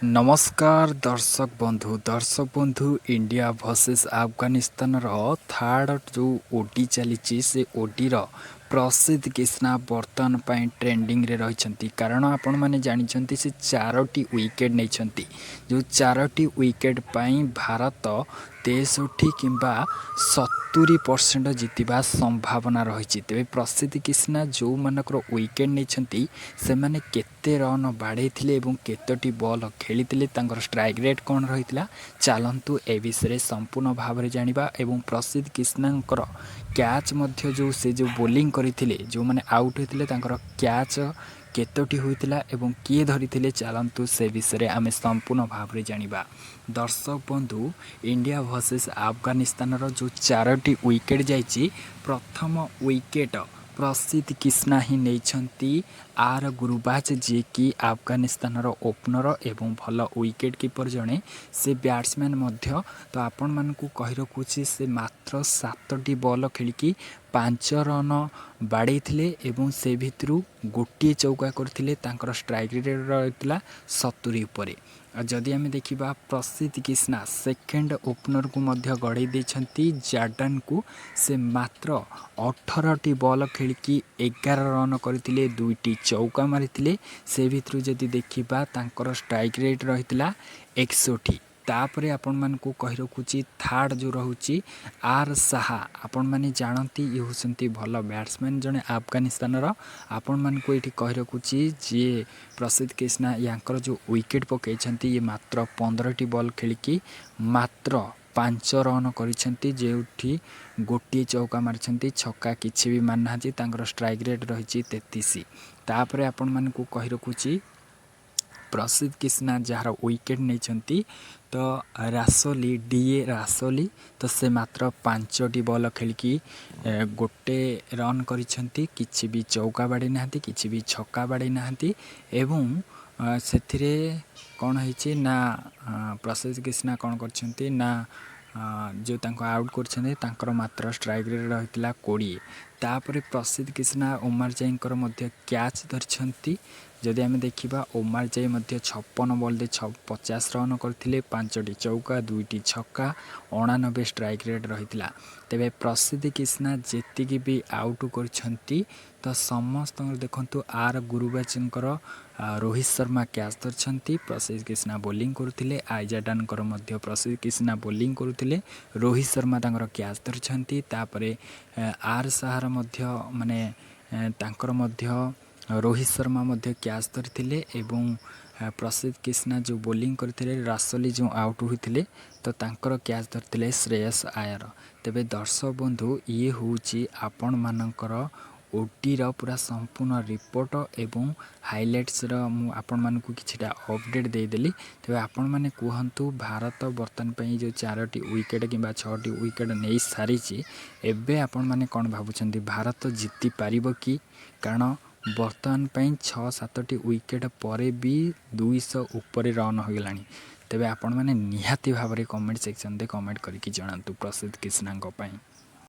नमस्कार दर्शक बंधु इंडिया वर्सेस अफगानिस्तान थर्ड जो ओडी चली से ओडी प्रसिद्ध कृष्णा बर्तमान पर ट्रेंडिंग रे रही कारण आपण मैंने जानते से 4टी विकेट नहीं जो 4टी विकेट पाई भारत 63 किंबा 70% जीतवा संभावना रही तेज प्रसिद्ध कृष्णा जो मानकर विकेट नहीं से मैंने केते रन बाड़े केतोटी बॉल खेली स्ट्राइक रेट कौन रही चलतु ए विषय संपूर्ण भाव में जाना एवं प्रसिद्ध कृष्णा कैच जो से जो बोलिंग करते जो मैंने आउट होते कैच केतोटी होता एवं किए धरी चलतु से विषय आम संपूर्ण भाव में जाना दर्शक बंधु इंडिया वर्सेस अफगानिस्तान जो 4टी विकेट जाइए प्रथम विकेट प्रसिद्ध कृष्णा ही नहीं आर गुरुबाज जी की अफगानिस्तान ओपनर एवं भल विकेट कीपर जड़े से बैट्समैन तो आपण मानू कही रखुची से मात्र 7टी बॉल खेलिकी 5 रन बाड़े से भितरू गोटे चौका करते स्ट्राइक रेट रही 70 उपर जदि आम देखा प्रसिद्ध कृष्णा सेकेंड ओपनर को गढ़ई जार्डन को से मात्र 18टी बॉल खेलिकी 11 रन करते 2टी चौका मारी से भितर जदि देखा स्ट्राइक रेट रही 61 तापरे आपण मानकू कही रखुची थर्ड जो रोची आर साहा आपण माने जानती ये होसंती भल बैट्समैन जने अफगानिस्तान आपण मानकू ये कही रखुची जे प्रसिद्ध कृष्णा यांकर जो विकेट पकई ये मात्र 15टी बॉल खेलिकी मात्र 5 रन करिसेंती जेउठी गोटे चौका मारिसेंती छक्का किछि भी मारना स्ट्राइक रेट रही 33 तापरे आपण मानकू कही रखुची प्रसिद्ध कृष्णा जार विकेट नहीं तो रासोली डीए रासोली तो से मात्र 5टी बॉल खेलिकी गोटे रन करिसेंती किछि भी चौका बाड़ी ना किछि भी छक्का बाड़ी ना एवं से कौन है ना प्रसिद्ध कृष्णा कौन करछंती ना जो तांको आउट कर मात्र स्ट्राइक रेट रही 20 तापर प्रसिद्ध कृष्णा उमर जाईकर कैच धरछंती जदि आम देखा ओमार जाई 56 बॉल 50 रन करते 5टी चौका 2टी छक्का 89 स्ट्राइक रेट रही तेरे प्रसिद्ध कृष्णा जी भी आउट कर तो समस्त देखु आर गुरुबाजर रोहित शर्मा कैच धरछंती प्रसिद्ध कृष्णा बोलिंग करते आइजाडान प्रसिद्ध कृष्णा बोलिंग करते रोहित शर्मा कैच धरछंती तापरे आर साहार माने रोहित शर्मा कैच धरते एवं प्रसिद्ध कृष्णा जो बोलिंग करते रासोली जो आउट होते तो तांकर कैच धरते श्रेयस आयर तेबे दर्शक बंधु ये हूँ आपण मानकर ओडीर पूरा संपूर्ण रिपोर्ट एवं हाइलाइट्स आपण मानकू किछिटा अपडेट देदेली तेबे आपण माने कहंतु भारत बर्तन पे जो 4टी विकेट किंबा 6टी विकेट नहीं सारी एबे आपण माने कौन भावुछंती भारत जीति पारिबो कि कारण बर्तमान पर 6-7टी विकेट पर भी 200 ऊपर रन हो गलानी तेबे आपण माने निहाती भाव में कमेंट सेक्शन दे कमेंट करके जणातु प्रसिद्ध कृष्णा।